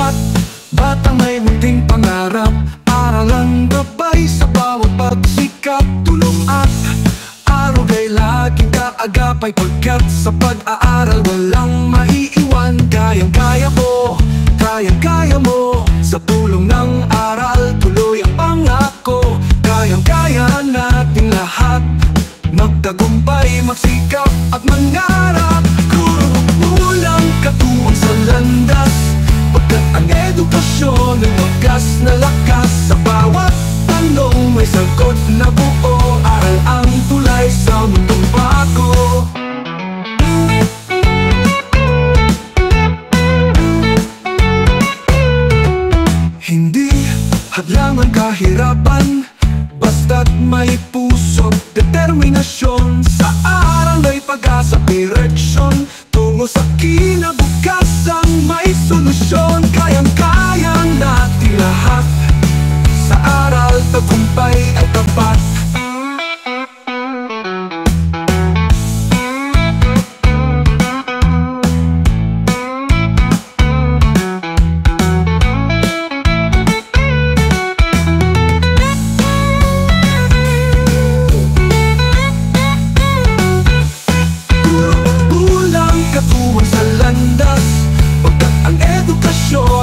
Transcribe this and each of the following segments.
bawat batang may munting pangarap. Aral ang gabay sa bawat pagsikap. Tulong at arugay laging kaagapay, pagkat sa pag-aaral walang maiiwan. Kayang-kaya mo, kayang-kaya mo, sa tulong ng aral tuloy ang pangako. Kayang-kaya natin lahat magtagumpay, magsikap at mangarap. Kulang katuwang sa landas, pagkat ang edukasyon ay wagas na lakas. Sa bawat tanong may sagot na buo, aral ang tulay sa mundong bago. Hindi hadlang ang kahirapan, basta't may puso't determinasyon. Sa aral may pag-asa, direksyon tungo sa kinabukasan, may solusyon. Kayang-kaya natin lahat, sa aral tagumpay ay tapat.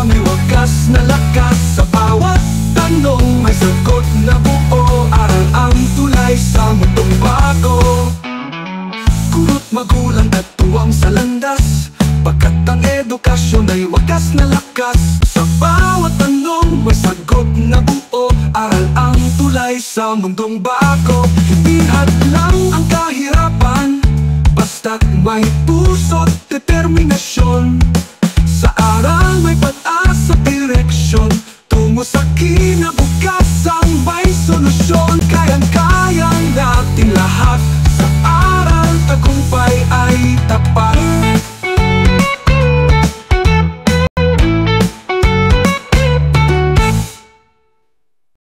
May wagas na lakas, sa bawat tanong may sagot na buo, aral ang tulay sa mundong bago. Kurot magulang at tuwang sa landas, pagkat ang edukasyon ay wagas na lakas. Sa bawat tanong may sagot na buo, aral ang tulay sa mundong bago. Hindi hadlang ang